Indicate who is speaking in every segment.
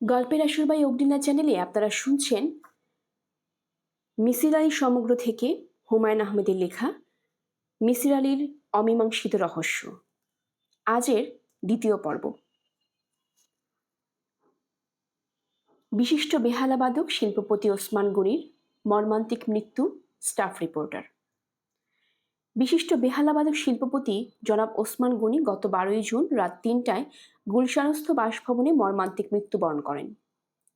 Speaker 1: গল্পের আসর বাই অগ্নিলা চ্যানেলে আপনারা শুনছেন মিসির আলী সমগ্র থেকে হুমায়ুন আহমেদের লেখা মিসির আলীর অমীমাংসিত রহস্য। আজের দ্বিতীয় পর্ব। বিশিষ্ট বেহালাবাদক শিল্পপতি ওসমান গনির মর্মান্তিক মৃত্যু। Staff reporter. বিশিষ্ট বেহালাবাদক শিল্পপতি জনাব ওসমান গনি গত 12ই জুন রাত 3টায় গুলশানস্থ বাসভবনে মর্মান্তিক মৃত্যুবরণ করেন।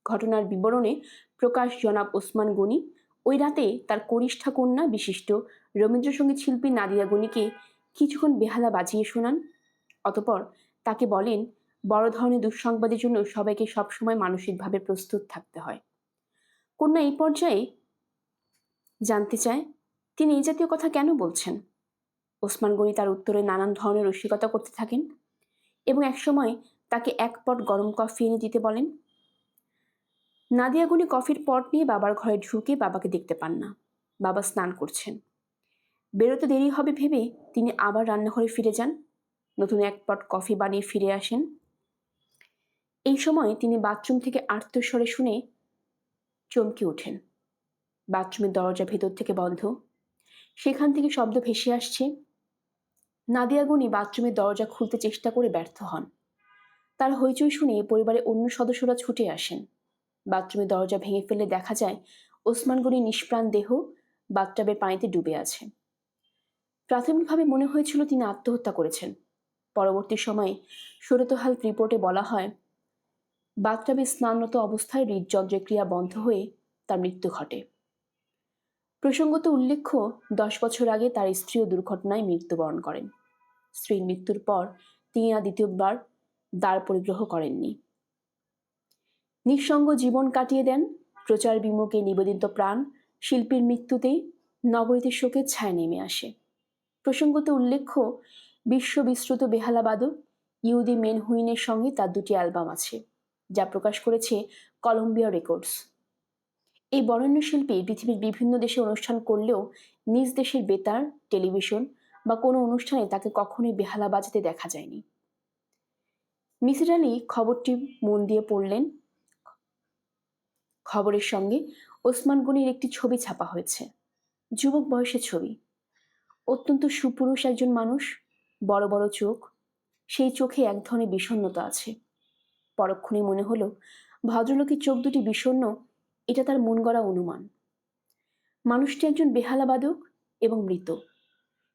Speaker 1: ঘটনার বিবরণে প্রকাশ জনাব ওসমান গনি ওই রাতে তার কনিষ্ঠা কন্যা বিশিষ্ট রবীন্দ্রসঙ্গীত শিল্পী নাদিয়া গনিকে কিছুক্ষণ বেহালা বাজিয়ে শোনান। অতঃপর তাকে বলেন, বড় ধরনের দুঃসংবাদের জন্য সবাইকে সবসময় মানসিকভাবে প্রস্তুত থাকতে হয়। কন্যা এই পর্যায়ে জানতে চায়, তিনি এই জাতীয় কথা কেন বলছেন? ওসমান গনি তার উত্তরে নানান ধরনের রসিকতা করতে থাকেন এবং একসময় তাকে এক পট গরম কফি এনে দিতে বলেন। নাদিয়া গনি কফির পট নিয়ে বাবার ঘরে ঢুকে বাবাকে দেখতে পান না। বাবা স্নান করছেন। বেরোতে দেরি হবে ভেবে তিনি আবার রান্নাঘরে ফিরে যান। নতুন এক পট কফি বানিয়ে ফিরে আসেন। এই সময় তিনি বাথরুম থেকে আর্তস্বরে শুনে চমকে ওঠেন। বাথরুমের দরজা ভেতর থেকে বন্ধ, সেখান থেকে শব্দ ভেসে আসছে। নাদিয়া গনি বাথরুমের দরজা খুলতে চেষ্টা করে ব্যর্থ হন। তার হইচই শুনে পরিবারের অন্য সদস্যরা ছুটে আসেন। বাথরুমের দরজা ভেঙে ফেলে দেখা যায় ওসমান গনির নিষ্প্রাণ দেহ বাথটাবের পানিতে ডুবে আছে। প্রাথমিকভাবে মনে হয়েছিল তিনি আত্মহত্যা করেছেন। পরবর্তী সময়ে সুরতহাল রিপোর্টে বলা হয়, বাথটাবে স্নানরত অবস্থায় হৃদযন্ত্রের ক্রিয়া বন্ধ হয়ে তার মৃত্যু ঘটে। প্রসঙ্গত উল্লেখ্য, 10 বছর আগে তার স্ত্রীও দুর্ঘটনায় মৃত্যুবরণ করেন। স্ত্রীর মৃত্যুর পর তিনি আর দ্বিতীয়বার দ্বার পরিগ্রহ করেননি। নিঃসঙ্গ জীবন কাটিয়ে দেন প্রচার বিমুখে নিবেদিত প্রাণ শিল্পীর মৃত্যুতে নগরীতে শোকের ছায়া নেমে আসে। প্রসঙ্গত উল্লেখ্য, বিশ্ববিশ্রুত বেহালাবাদক ইহুদি মেনহুইনের সঙ্গে তার 2টি অ্যালবাম আছে, যা প্রকাশ করেছে কলম্বিয়া রেকর্ডস। এই বরেণ্য শিল্পী পৃথিবীর বিভিন্ন দেশে অনুষ্ঠান করলেও নিজ দেশের বেতার, টেলিভিশন বা কোনো অনুষ্ঠানে তাকে কখনোই বেহালা বাজাতে দেখা যায়নি। মিসির আলী খবরটি মন দিয়ে পড়লেন। খবরের সঙ্গে ওসমান গনির একটি ছবি ছাপা হয়েছে। যুবক বয়সের ছবি। অত্যন্ত সুপুরুষ একজন মানুষ, বড় বড় চোখ। সেই চোখে এক ধরনের বিষণ্ণতা আছে। পরক্ষণে মনে হলো ভদ্রলোকের চোখ দুটি বিষণ্ণ, এটা তার মন গড়া অনুমান। মানুষটি একজন বেহালাবাদক এবং মৃত।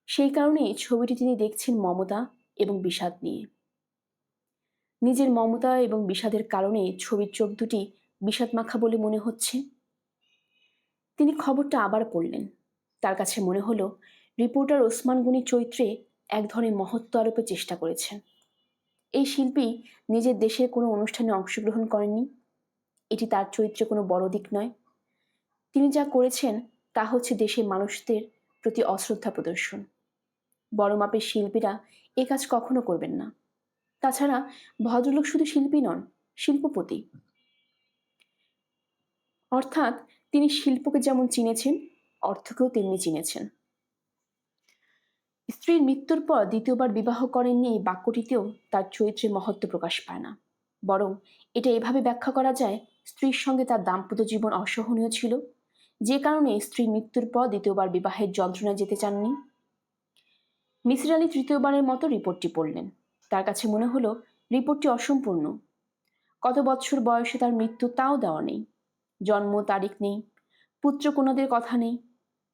Speaker 1: সেই কারণে ছবিটি তিনি দেখছেন মমতা এবং বিষাদ নিয়ে। নিজের মমতা এবং বিষাদের কারণে ছবির চোখ দুটি বিষাদ মাখা বলে মনে হচ্ছে। তিনি খবরটা আবার পড়লেন। তার কাছে মনে হলো রিপোর্টার ওসমান গনি চরিত্রে এক ধরনের মহত্ব আরোপের চেষ্টা করেছেন। এই শিল্পী নিজের দেশের কোনো অনুষ্ঠানে অংশগ্রহণ করেননি। এটি তার চরিত্রে কোনো বড় দিক নয়। তিনি যা করেছেন তা হচ্ছে দেশের মানুষদের প্রতি অশ্রদ্ধা প্রদর্শন। বড় মাপের শিল্পীরা এ কাজ কখনো করবেন না। তাছাড়া ভদ্রলোক শুধু শিল্পী নন, শিল্পপতি। অর্থাৎ তিনি শিল্পকে যেমন চিনেছেন, অর্থকেও তেমনি চিনেছেন। স্ত্রীর মৃত্যুর পর দ্বিতীয়বার বিবাহ করেননি এই বাক্যটিতেও তার চরিত্রের মহত্ব প্রকাশ পায় না। বরং এটা এভাবে ব্যাখ্যা করা যায়, স্ত্রীর সঙ্গে তার দাম্পত্য জীবন অসহনীয় ছিল, যে কারণে স্ত্রীর মৃত্যুর পর দ্বিতীয়বার বিবাহের যন্ত্রণায় যেতে চাননি। মিসির আলী তৃতীয়বারের মতো রিপোর্টটি পড়লেন। তার কাছে মনে হলো রিপোর্টটি অসম্পূর্ণ। কত বছর বয়সে তার মৃত্যু তাও দেওয়া নেই। জন্ম তারিখ নেই, পুত্রকন্যাদের কথা নেই।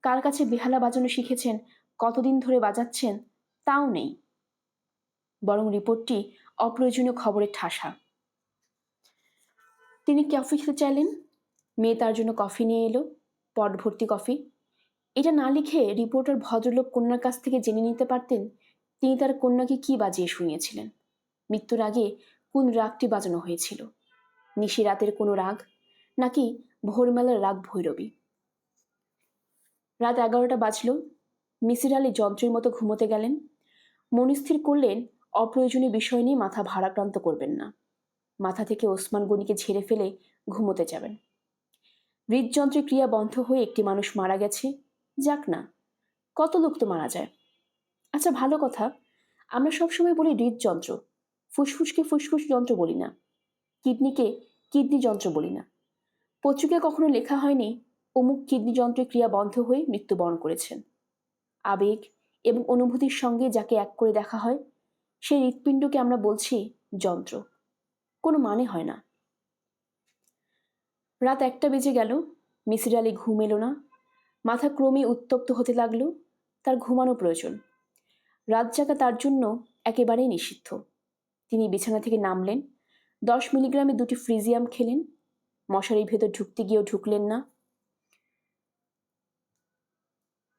Speaker 1: কার কাছে বেহালা বাজানো শিখেছেন, কতদিন ধরে বাজাচ্ছেন তাও নেই। বরং রিপোর্টটি অপ্রয়োজনীয় খবরের ঠাসা। তিনি কফি খেতে চাইলেন। মেয়ে তার জন্য কফি নিয়ে এলো, পট ভর্তি কফি। এটা না লিখে রিপোর্টার ভদ্রলোক কন্যার কাছ থেকে জেনে নিতে পারতেন তিনি তার কন্যাকে কি বাজিয়ে শুনিয়েছিলেন, মৃত্যুর আগে কোন রাগটি বাজানো হয়েছিল। নিশি রাতের কোনো রাগ, নাকি ভোরমেলার রাগ ভৈরবী। রাত 11টা বাজল। মিসির আলী যন্ত্রের মতো ঘুমোতে গেলেন। মনস্থির করলেন অপ্রয়োজনীয় বিষয় নিয়ে মাথা ভারাক্রান্ত করবেন না। মাথা থেকে ওসমান গনিকে ঝেড়ে ফেলে ঘুমোতে যাবেন। হৃদযন্ত্রের ক্রিয়া বন্ধ হয়ে একটি মানুষ মারা গেছে, যাক না, কত লোক তো মারা যায়। আচ্ছা, ভালো কথা, আমরা সবসময় বলি হৃদযন্ত্র, ফুসফুসকে ফুসফুস যন্ত্র বলি না। কিডনিকে কিডনি যন্ত্র বলি না। পত্রিকায় কখনো লেখা হয়নি অমুক কিডনি যন্ত্রের ক্রিয়া বন্ধ হয়ে মৃত্যুবরণ করেছেন। আবেগ এবং অনুভূতির সঙ্গে যাকে এক করে দেখা হয় সেই হৃৎপিণ্ডকে আমরা বলছি যন্ত্র। কোনো মানে হয় না। রাত 1টা বেজে গেল। মিসির আলি ঘুম এলো না। মাথা ক্রমেই উত্তপ্ত হতে লাগলো। তার ঘুমানো প্রয়োজন। রাত জাগা তার জন্য একেবারেই নিষিদ্ধ। তিনি বিছানা থেকে নামলেন। 10 মিলিগ্রামের 2টি ফ্রিজিয়াম খেলেন। মশারির ভেতর ঢুকতে গিয়েও ঢুকলেন না।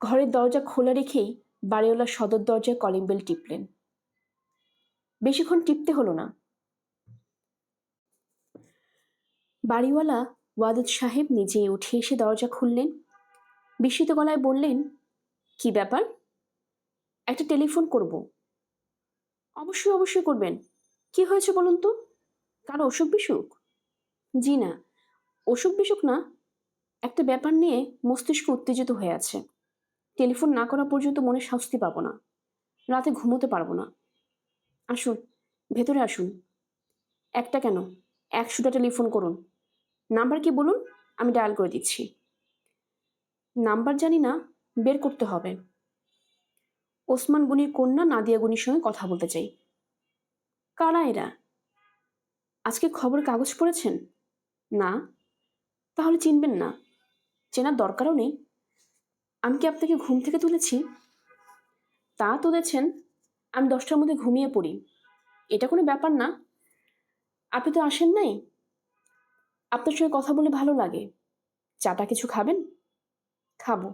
Speaker 1: ঘরের দরজা খোলা রেখেই বাড়িওয়ালা সদর দরজায় কলিং বেল টিপলেন। বেশিক্ষণ টিপতে হলো না। বাড়িওয়ালা ওয়াদুদ সাহেব নিজেই উঠে এসে দরজা খুললেন। বিস্মিত গলায় বললেন, কি ব্যাপার? একটা টেলিফোন করব। অবশ্যই অবশ্যই করবেন। কি হয়েছে বলুন তো? কারো অসুখ বিসুখ? জি না, অসুখ বিসুখ না। একটা ব্যাপার নিয়ে মস্তিষ্ক উত্তেজিত হয়ে আছে। টেলিফোন না করা পর্যন্ত মনে স্বস্তি পাবো না। রাতে ঘুমোতে পারবো না। আসুন, ভেতরে আসুন। একটা কেন, 100টা টেলিফোন করুন। নাম্বার কি বলুন, আমি ডায়াল করে দিচ্ছি। নাম্বার জানি না, বের করতে হবে। ওসমান গনির কন্যা নাদিয়া গনির সঙ্গে কথা বলতে চাই। কারা এরা? আজকে খবর কাগজ পড়েছেন? না। তাহলে চিনবেন না। চেনার দরকারও নেই। আমি কি আপনাকে ঘুম থেকে তুলেছি? তা তুলেছেন। আমি 10টার মধ্যে ঘুমিয়ে পড়ি। এটা কোনো ব্যাপার না। আপনি তো আসেন নাই। আপনার সঙ্গে কথা বলে ভালো লাগে। চাটা কিছু খাবেন? খাবো।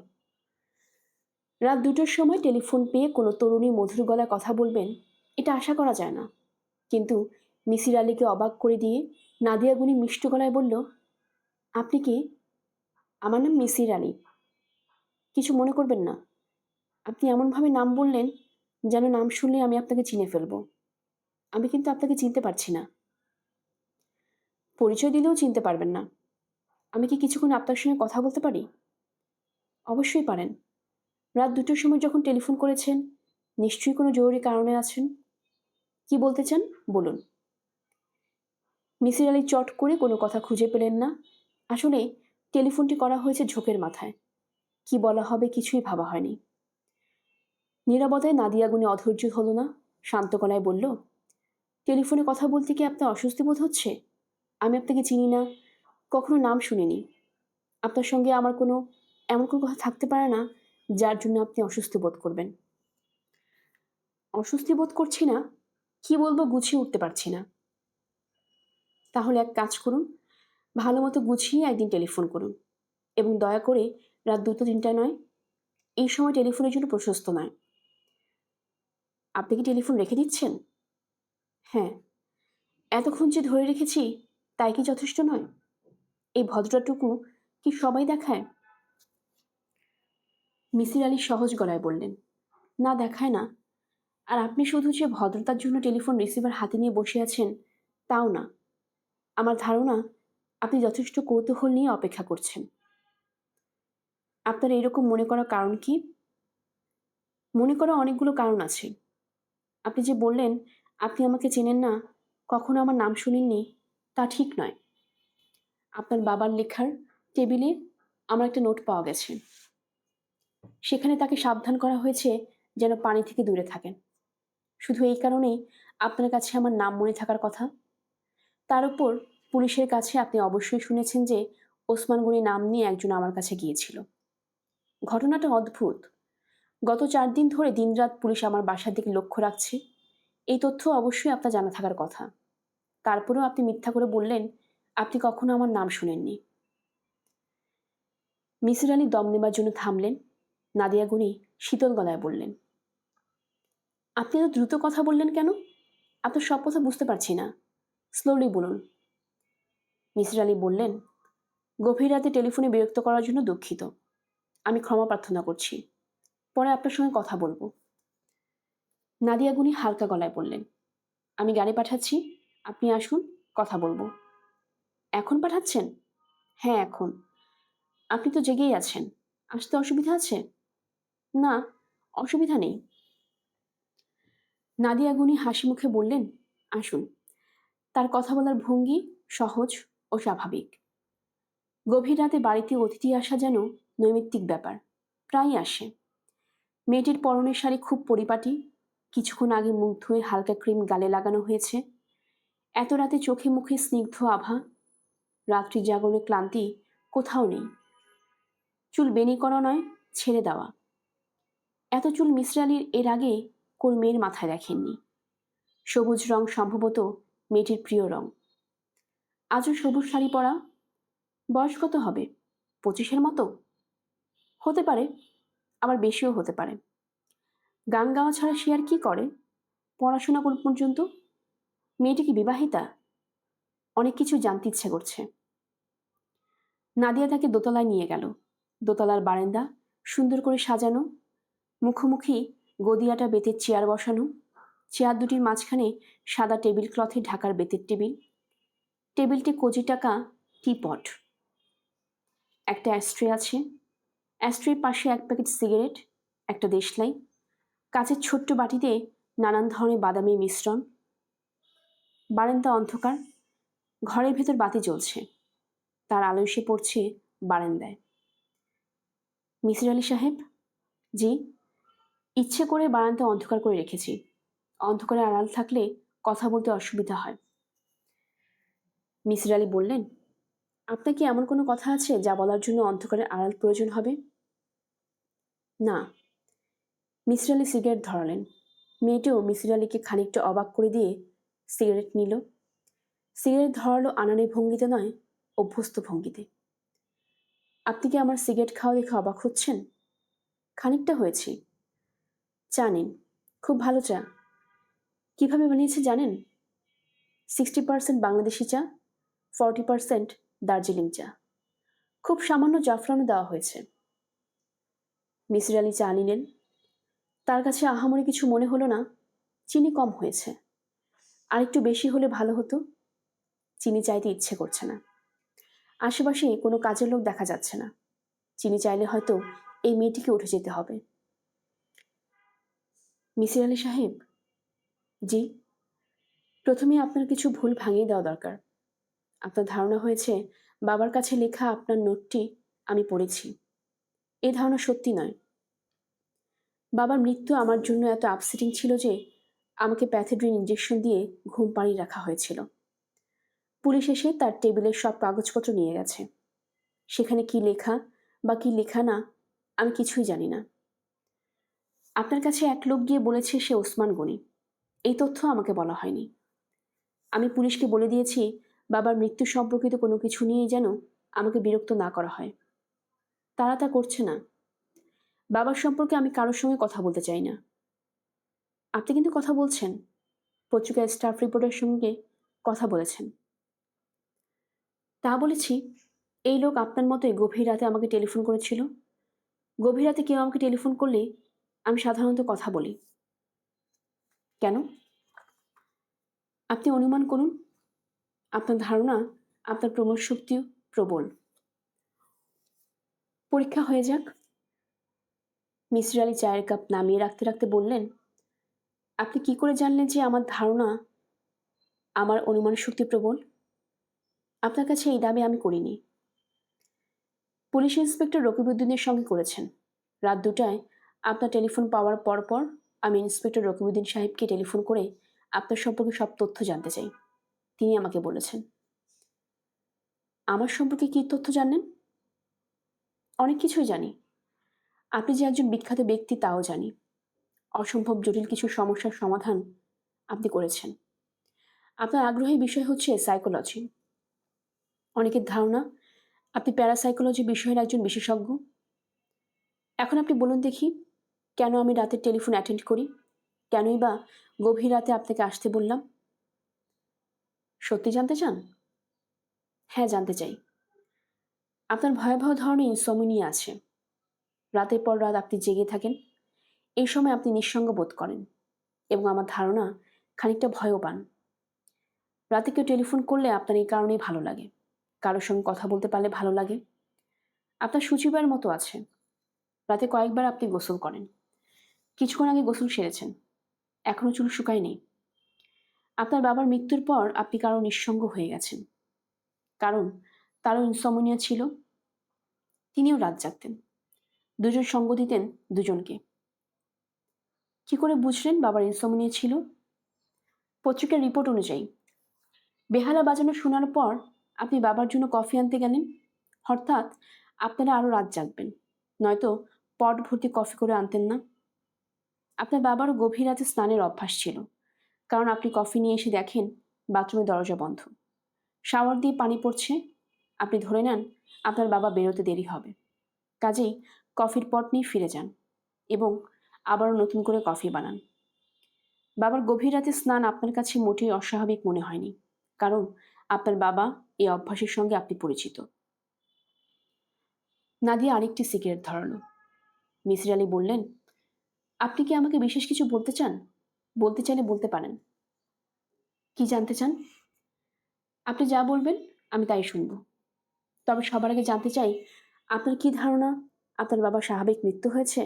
Speaker 1: রাত 2টোর সময় টেলিফোন পেয়ে কোনো তরুণী মধুর গলায় কথা বলবেন, এটা আশা করা যায় না। কিন্তু মিসির আলীকে অবাক করে দিয়ে নাদিয়া গুনি মিষ্ট গলায় বলল, আপনি কি? আমার নাম মিসির আলী। কিছু মনে করবেন না। আপনি এমনভাবে নাম বললেন যেন নাম শুনলে আমি আপনাকে চিনে ফেলব। আমি কিন্তু আপনাকে চিনতে পারছি না। পরিচয় দিলেও চিনতে পারবেন না। আমি কি কিছুক্ষণ আপনার সঙ্গে কথা বলতে পারি? অবশ্যই পারেন। রাত 2টোর সময় যখন টেলিফোন করেছেন, নিশ্চয়ই কোনো জরুরি কারণে আছেন। কি বলতে চান বলুন। মিসির আলী চট করে কোনো কথা খুঁজে পেলেন না। আসলে টেলিফোনটি করা হয়েছে ঝোঁকের মাথায়। কি বলা হবে কিছুই ভাবা হয়নি। নীরবতায় নাদিয়া গুনি অধৈর্য হলো না। শান্ত গলায় বলল, টেলিফোনে কথা বলতে কি আপনার অস্বস্তি বোধ হচ্ছে? আমি আপনাকে চিনি না, কখনো নাম শুনিনি। আপনার সঙ্গে আমার এমন কোনো কথা থাকতে পারে না যার জন্য আপনি অস্বস্তি বোধ করবেন। অস্বস্তি বোধ করছি না, কি বলবো গুছিয়ে উঠতে পারছি না। তাহলে এক কাজ করুন, ভালো মতো গুছিয়ে একদিন টেলিফোন করুন এবং দয়া করে রাত 2টা-3টায় নয়। এই সময় টেলিফোনের জন্য প্রশস্ত নয়। আপনি কি টেলিফোন রেখে দিচ্ছেন? হ্যাঁ। এতক্ষণ যে ধরে রেখেছি তাই কি যথেষ্ট নয়? এই ভদ্রতাটুকু কি সবাই দেখায়? মিসির আলী সহজ গলায় বললেন, না দেখায় না। আর আপনি শুধু যে ভদ্রতার জন্য টেলিফোন রিসিভার হাতে নিয়ে বসে আছেন তাও না। আমার ধারণা আপনি যথেষ্ট কৌতূহল নিয়ে অপেক্ষা করছেন। আপনার এরকম মনে করার কারণ কি? মনে করা অনেকগুলো কারণ আছে। আপনি যে বললেন আপনি আমাকে চেনেন না, কখনো আমার নাম শুনেননি, তা ঠিক নয়। আপনার বাবার লেখার টেবিলে আমার একটা নোট পাওয়া গেছে। সেখানে তাকে সাবধান করা হয়েছে যেন পানি থেকে দূরে থাকেন। শুধু এই কারণেই আপনার কাছে আমার নাম মনে থাকার কথা। তার উপর পুলিশের কাছে আপনি অবশ্যই শুনেছেন যে ওসমান গনি নাম নিয়ে একজন আমার কাছে গিয়েছিল। ঘটনাটা অদ্ভুত। গত 4 দিন ধরে দিনরাত পুলিশ আমার বাসার দিকে লক্ষ্য রাখছে। এই তথ্য অবশ্যই আপনার জানা থাকার কথা। তারপরেও আপনি মিথ্যা করে বললেন আপনি কখনো আমার নাম শুনেননি। মিসির আলী দম নেবার জন্য থামলেন। নাদিয়া গুনি শীতল গলায় বললেন, আপনি এত দ্রুত কথা বললেন কেন? আপনার সব কথা বুঝতে পারছি না। স্লোলি বলুন। মিসির আলী বললেন, গভীর রাতে টেলিফোনে বিরক্ত করার জন্য দুঃখিত। আমি ক্ষমা প্রার্থনা করছি। পরে আপনার সঙ্গে কথা বলবো। নাদিয়া গুনি হালকা গলায় বললেন, আমি গাড়ি পাঠাচ্ছি, আপনি আসুন, কথা বলবো। এখন পাঠাচ্ছেন? হ্যাঁ এখন। আপনি তো জেগেই আছেন। আসতে অসুবিধা আছে? না, অসুবিধা নেই। নাদিয়া গুনি হাসি মুখে বললেন, আসুন। তার কথা বলার ভঙ্গি সহজ ও স্বাভাবিক। গভীর রাতে বাড়িতে অতিথি আসা যেন নৈমিত্তিক ব্যাপার, প্রায়ই আসে। মেয়েটির পরনের শাড়ি খুব পরিপাটি, কিছুক্ষণ আগে মুখ ধুয়ে হালকা ক্রিম গালে লাগানো হয়েছে। এত রাতে চোখে মুখে স্নিগ্ধ আভা, রাত্রি জাগরণের ক্লান্তি কোথাও নেই। চুল বেনি করা নয়, ছেড়ে দেওয়া। এত চুল মিসির আলির এর আগে কোন মেয়ের মাথায় দেখেননি। সবুজ রং সম্ভবত মেয়েটির প্রিয় রং। আজও সবুজ শাড়ি পরা। বয়স কত হবে? 25-এর মতো হতে পারে, আবার বেশিও হতে পারে। গান গাওয়া ছাড়া সে আর কি করে? পড়াশোনা কোন পর্যন্ত? মেয়েটি কি বিবাহিতা? অনেক কিছু জানতে ইচ্ছে করছে। নাদিয়া তাকে দোতলায় নিয়ে গেল। দোতলার বারান্দা সুন্দর করে সাজানো, মুখোমুখি গদিয়াটা বেতের চেয়ার বসানো। চেয়ার দুটির মাঝখানে সাদা টেবিল ক্লথে ঢাকার বেতের টেবিল। টেবিলটি কচি টাকা টিপট। একটা অ্যাস্ট্রে আছে। অ্যাস্ট্রের পাশে এক প্যাকেট সিগারেট, একটা দেশলাই, কাচের ছোট্ট বাটিতে নানান ধরনের বাদামি মিশ্রণ। বারান্দা অন্ধকার, ঘরের ভেতর বাতি জ্বলছে, তার আলো এসে পড়ছে বারান্দায়। মিসির আলি সাহেব? জি। ইচ্ছে করে বারান্দা অন্ধকার করে রেখেছি। অন্ধকারে আড়াল থাকলে কথা বলতে অসুবিধা হয়। মিসির আলি বললেন, আপনার কি এমন কোনো কথা আছে যা বলার জন্য অন্ধকারের আড়াল প্রয়োজন হবে? না। মিসির আলি সিগারেট ধরালেন। মেয়েটিও মিসির আলিকে খানিকটা অবাক করে দিয়ে সিগারেট নিল। সিগারেট ধরালো আনাড়ি ভঙ্গিতে নয়, অভ্যস্ত ভঙ্গিতে। আপনি কি আমার সিগারেট খাওয়া দেখে অবাক হচ্ছেন? খানিকটা হয়েছি। চা নিন, খুব ভালো চা। কিভাবে বানিয়েছে জানেন? 60% বাংলাদেশি চা, 40% দার্জিলিং চা। খুব সামান্য জাফরানও দেওয়া হয়েছে। মিসির আলি চা নিলেন। তার কাছে আহামরি কিছু মনে হলো না। চিনি কম হয়েছে, আর একটু বেশি হলে ভালো হতো। চিনি চাইতে ইচ্ছে করছে না। আশেপাশে কোনো কাজের লোক দেখা যাচ্ছে না। চিনি চাইলে হয়তো এই মেয়েটিকে উঠে যেতে হবে। মিসির আলি সাহেব? জি। প্রথমে আপনার কিছু ভুল ভাঙিয়ে দেওয়া দরকার। আপনার ধারণা হয়েছে বাবার কাছে লেখা আপনার নোটটি আমি পড়েছি। এই ধারণা সত্যি নয়। বাবার মৃত্যু আমার জন্য এত আপসেটিং ছিল যে আমাকে প্যাথেড্রিন ইঞ্জেকশন দিয়ে ঘুম পাড়িয়ে রাখা হয়েছিল। পুলিশ এসে তার টেবিলের সব কাগজপত্র নিয়ে গেছে। সেখানে কি লেখা বা কি লেখা না আমি কিছুই জানি না। আপনার কাছে এক লোক গিয়ে বলেছে সে ওসমান গনি। এই তথ্য আমাকে বলা হয়নি। আমি পুলিশকে বলে দিয়েছি বাবার মৃত্যু সম্পর্কিত কোনো কিছু নিয়েই যেন আমাকে বিরক্ত না করা হয়। তারা তা করছে না। বাবার সম্পর্কে আমি কারোর সঙ্গে কথা বলতে চাই না। আপনি কিন্তু কথা বলছেন, পত্রিকার স্টাফ রিপোর্টারের সঙ্গে কথা বলেছেন। তা বলেছি। এই লোক আপনার মতোই গভীর রাতে আমাকে টেলিফোন করেছিল। গভীর রাতে কেউ আমাকে টেলিফোন করলে আমি সাধারণত কথা বলি। কেন? আপনি অনুমান করুন। আপনার ধারণা আপনার প্রমোদ শক্তি প্রবল। পরীক্ষা হয়ে যাক। মিসির আলি চায়ের কাপ নামিয়ে রাখতে রাখতে বললেন, আপনি কি করে জানলেন যে আমার ধারণা আমার অনুমান শক্তি প্রবল? আপনার কাছে এই দাবি আমি করিনি। পুলিশ ইন্সপেক্টর রকিবউদ্দিনের সঙ্গে করেছেন। রাত 2টায় আপনার টেলিফোন পাওয়ার পর আমি ইন্সপেক্টর রকিবউদ্দিন সাহেবকে টেলিফোন করে আপনার সম্পর্কে সব তথ্য জানতে চাই। তিনি আমাকে বলেছেন। আমার সম্পর্কে কী তথ্য জানেন? অনেক কিছুই জানি। আপনি যে একজন বিখ্যাত ব্যক্তি তাও জানি। অসম্ভব জটিল কিছু সমস্যার সমাধান আপনি করেছেন। আপনার আগ্রহের বিষয় হচ্ছে সাইকোলজি। অনেকের ধারণা আপনি প্যারাসাইকোলজি বিষয়ের একজন বিশেষজ্ঞ। এখন আপনি বলুন দেখি, কেন আমি রাতের টেলিফোন অ্যাটেন্ড করি? কেনই বা গভীর রাতে আপনাকে আসতে বললাম? সত্যি জানতে চান? হ্যাঁ, জানতে চাই। আপনার ভয়াবহ ধরনের ইনসোমনিয়া আছে। রাতের পর রাত আপনি জেগে থাকেন। এই সময় আপনি নিঃসঙ্গ বোধ করেন এবং আমার ধারণা খানিকটা ভয়ও পান। রাতে কেউ টেলিফোন করলে আপনার এই কারণেই ভালো লাগে। কারোর সঙ্গে কথা বলতে পারলে ভালো লাগে। আপনার সূচিবার মতো আছে। রাতে কয়েকবার আপনি গোসল করেন। কিছুক্ষণ আগে গোসল সেরেছেন। এখনো চুল শুকায়নি। আপনার বাবার মৃত্যুর পর আপনি কারো নিঃসঙ্গ হয়ে গেছেন। কারণ তারও ইনসমনিয়া ছিল। তিনিও রাত জাগতেন। দুজন সঙ্গ দিতেন দুজনকে। কি করে বুঝলেন বাবার ইনসমনিয়া ছিল? পত্রিকার রিপোর্ট অনুযায়ী বেহালা বাজানো শোনার পর আপনি বাবার জন্য কফি আনতে গেলেন। অর্থাৎ আপনারা আরও রাত জাগবেন, নয়তো পট ভর্তি কফি করে আনতেন না। আপনার বাবারও গভীর রাতে স্নানের অভ্যাস ছিল, কারণ আপনি কফি নিয়ে এসে দেখেন বাথরুমের দরজা বন্ধ, শাওয়ার দিয়ে পানি পড়ছে। আপনি ধরে নেন আপনার বাবা বেরোতে দেরি হবে, কাজেই কফির পট নিয়ে ফিরে যান এবং আবারও নতুন করে কফি বানান। বাবার গভীর রাতে স্নান আপনার কাছে মোটেই অস্বাভাবিক মনে হয়নি, কারণ আপনার বাবা এই অভ্যাসের সঙ্গে আপনি পরিচিত। নাদিয়া আরেকটি সিগারেট ধরালো। মিসির আলী বললেন, আপনি কি আমাকে বিশেষ কিছু বলতে চান? বলতে চাইলে বলতে পারেন। কি জানতে চান? আপনি যা বলবেন আমি তাই শুনব। তবে সবার আগে জানতে চাই, আপনার কি ধারণা আপনার বাবার স্বাভাবিক মৃত্যু হয়েছে?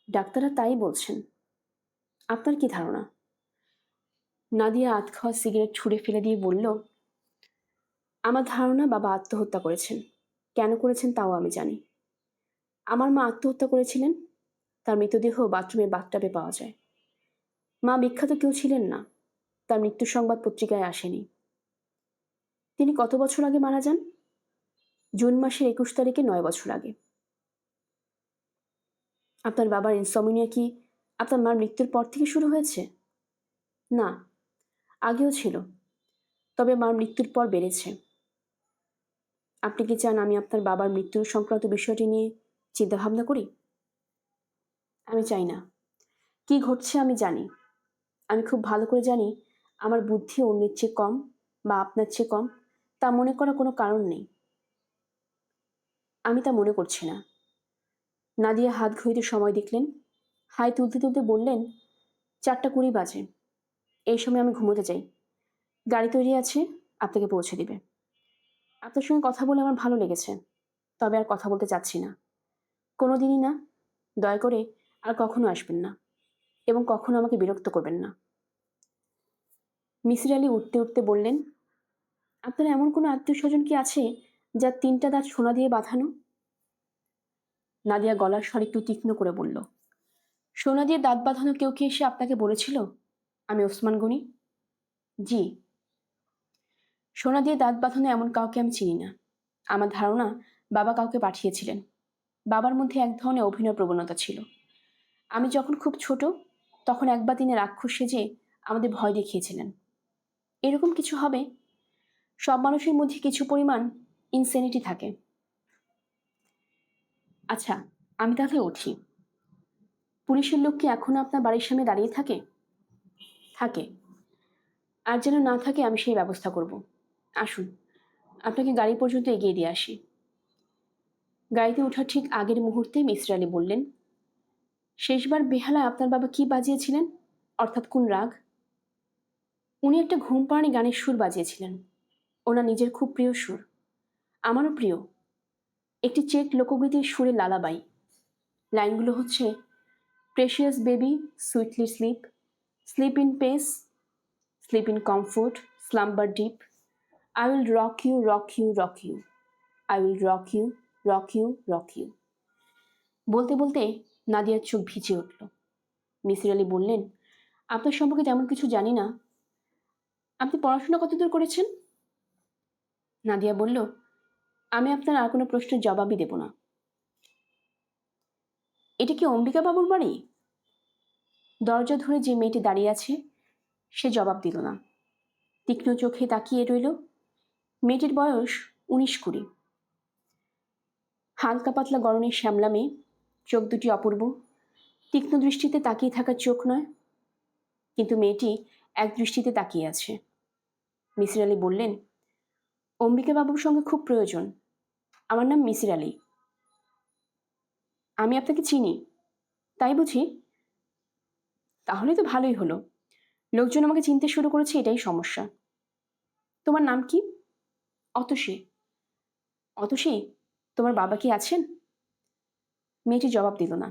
Speaker 1: ডাক্তাররা তাই বলছেন। আপনার কি ধারণা? নাদিয়া আধ খাওয়া সিগারেট ছুঁড়ে ফেলে দিয়ে বলল, আমার ধারণা বাবা আত্মহত্যা করেছেন। কেন করেছেন তাও আমি জানি। আমার মা আত্মহত্যা করেছিলেন। তার মৃতদেহ বাথরুমের বাথটাবে পাওয়া যায়। মা বিখ্যাত কেউ ছিলেন না, তার মৃত্যুর সংবাদ পত্রিকায় আসেনি। তিনি কত বছর আগে মারা যান? জুন মাসের 21 তারিখে 9 বছর আগে। আপনার বাবার ইনসমনিয়া কি আপনার মার মৃত্যুর পর থেকে শুরু হয়েছে? না, আগেও ছিল, তবে মার মৃত্যুর পর বেড়েছে। আপনি কি চান আমি আপনার বাবার মৃত্যু সংক্রান্ত বিষয়টি নিয়ে চিন্তাভাবনা করি? আমি চাই না। কি ঘটছে আমি জানি। আমি খুব ভালো করে জানি আমার বুদ্ধি অন্যের চেয়ে কম বা আপনার চেয়ে কম, তা মনে করার কোনো কারণ নেই। আমি তা মনে করছি না। নাদিয়া হাত ঘড়িতে সময় দেখলেন, হাই তুলতে তুলতে বললেন, 4:20 বাজে। এই সময় আমি ঘুমোতে যাই। গাড়ি তৈরি আছে, আপনাকে পৌঁছে দিবে। আপনার সঙ্গে কথা বলে আমার ভালো লেগেছে, তবে আর কথা বলতে চাচ্ছি না। কোনোদিনই না। দয়া করে আর কখনো আসবেন না এবং কখনো আমাকে বিরক্ত করবেন না। মিসির আলী উঠতে উঠতে বললেন, আপনার এমন কোনো আত্মীয় স্বজন কি আছে যার 3টা দাঁত সোনা দিয়ে বাঁধানো? নাদিয়া গলার স্বর একটু তীক্ষ্ণ করে বলল, সোনা দিয়ে দাঁত বাঁধানো কেউ কি এসে আপনাকে বলেছিল আমি ওসমান গনি? জি। সোনা দিয়ে দাঁত বাঁধানো এমন কাউকে আমি চিনি না। আমার ধারণা বাবা কাউকে পাঠিয়েছিলেন। বাবার মধ্যে এক ধরনের অভিনয় প্রবণতা ছিল। আমি যখন খুব ছোট, তখন একবার তিনি রাক্ষস সেজে আমাদের ভয় দেখিয়েছিলেন। এরকম কিছু হবে। সব মানুষের মধ্যে কিছু পরিমাণ ইনসেনিটি থাকে। আচ্ছা, আমি তাহলে উঠি। পুলিশের লোক কি এখনো আপনার বাড়ির সামনে দাঁড়িয়ে থাকে? থাকে। আর যেন না থাকে আমি সেই ব্যবস্থা করব। আসুন, আপনাকে গাড়ি পর্যন্ত এগিয়ে দিয়ে আসি। গাড়িতে ওঠার ঠিক আগের মুহূর্তে মিসির আলী বললেন, শেষবার বেহালায় আপনার বাবা কি বাজিয়েছিলেন? অর্থাৎ কোন রাগ? উনি একটা ঘুম পাড়ানি গানের সুর বাজিয়েছিলেন। ওনার নিজের খুব প্রিয় সুর। আমারও প্রিয়। একটি চেক লোকগীতির সুরে লালাবাই। লাইনগুলো হচ্ছে, precious baby sweetly slip, slip in pace, slip in comfort, slumber deep, I will rock you rock you rock you, I will rock you rock you rock you. বলতে বলতে নাদিয়ার চোখ ভিজে উঠল। মিসির আলী বললেন, আপনার সম্পর্কে তেমন কিছু জানি না। আপনি পড়াশোনা কতদূর করেছেন? নাদিয়া বলল, আমি আপনার আর কোনো প্রশ্নের জবাবই দেব না। এটা কি অম্বিকা বাবুর বাড়ি? দরজা ধরে যে মেয়েটি দাঁড়িয়ে আছে সে জবাব দিল না। তীক্ষ্ণ চোখে তাকিয়ে রইল। মেয়েটির বয়স 19-20। হালকা পাতলা গরনের শ্যামলা মেয়ে, চোখ দুটি অপূর্ব, তীক্ষ্ণ দৃষ্টিতে তাকিয়ে থাকার চোখ নয়, কিন্তু মেয়েটি এক দৃষ্টিতে তাকিয়ে আছে। মিসির আলী বললেন, অম্বিকা বাবুর সঙ্গে খুব প্রয়োজন। আমার নাম মিসির আলী। আমি আপনাকে চিনি। তাই বুঝি? তাহলে তো ভালোই হলো। লোকজন আমাকে চিনতে শুরু করেছে, এটাই সমস্যা। তোমার নাম কি? অতসী। অতসী, তোমার বাবা কি আছেন? মেয়েটি জবাব দিল না,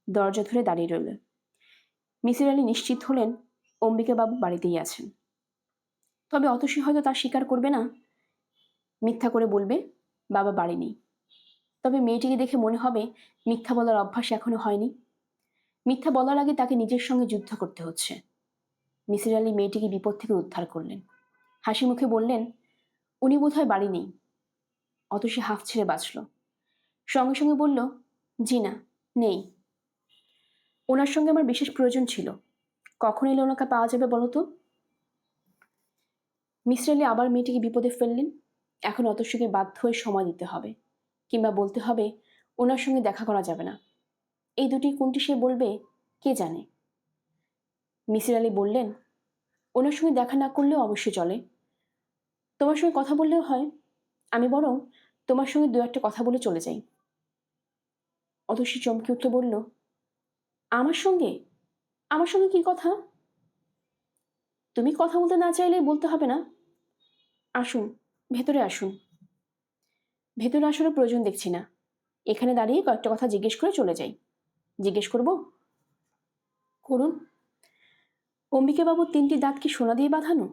Speaker 1: দরজা ধরে দাঁড়িয়ে রইল। মিসির আলী নিশ্চিত হলেন অম্বিকা বাবু বাড়িতেই আছেন। তবে অতসী হয়তো তা স্বীকার করবে না। মিথ্যা করে বলবে বাবা বাড়ি নেই। তবে মেয়েটিকে দেখে মনে হবে মিথ্যা বলার অভ্যাস এখনো হয়নি। মিথ্যা বলার আগে তাকে নিজের সঙ্গে যুদ্ধ করতে হচ্ছে। মিসির আলী মেয়েটিকে বিপদ থেকে উদ্ধার করলেন। হাসি মুখে বললেন, উনি বোধহয় বাড়ি নেই। অত সে হাঁফ ছেড়ে বাঁচল। সঙ্গে সঙ্গে বলল, জি না, নেই। ওনার সঙ্গে আমার বিশেষ প্রয়োজন ছিল। কখন এলে ওনাকে পাওয়া যাবে বলো তো? মিসির আলী আবার মেয়েটিকে বিপদে ফেললেন। এখন অতসীকে বাধ্য হয়ে সময় দিতে হবে, কিংবা বলতে হবে ওনার সঙ্গে দেখা করা যাবে না। এই দুটি কোনটি সে বলবে কে জানে। মিসির আলী বললেন, ওনার সঙ্গে দেখা না করলেও অবশ্যই চলে। তোমার সঙ্গে কথা বললেও হয়। আমি বরং তোমার সঙ্গে দু একটা কথা বলে চলে যাই। অতসী চমকে উঠে বলল, আমার সঙ্গে? আমার সঙ্গে কি কথা? তুমি কথা বলতে না চাইলে বলতে হবে না। আসুন, ভেতরে আসুন। ভেতরে আসারও প্রয়োজন দেখছি না। এখানে দাঁড়িয়ে কয়েকটা কথা জিজ্ঞেস করে চলে যাই। জিজ্ঞেস করব? করুন। অম্বিকাবাবুর 3টি দাঁত কি সোনা দিয়ে বাঁধানো?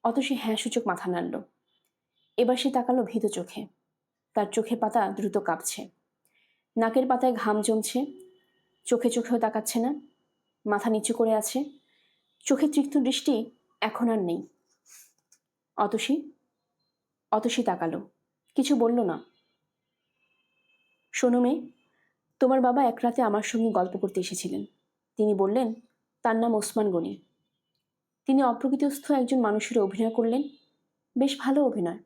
Speaker 1: অতসী হ্যাঁ সূচক মাথা নাড়ল। এবার সে তাকালো ভীত চোখে। তার চোখের পাতা দ্রুত কাঁপছে। নাকের পাতায় ঘাম জমছে। চোখেও তাকাচ্ছে না। মাথা নিচু করে আছে। চোখে তৃপ্ত দৃষ্টি এখন আর নেই। অতসী তাকালো, কিছু বলল না। শোনো মেয়ে, তোমার বাবা এক রাতে আমার সঙ্গে গল্প করতে এসেছিলেন। তিনি বললেন তার নাম ওসমান গনি। তিনি অপ্রকৃতিস্থ একজন মানুষের অভিনয় করলেন। বেশ ভালো অভিনয়।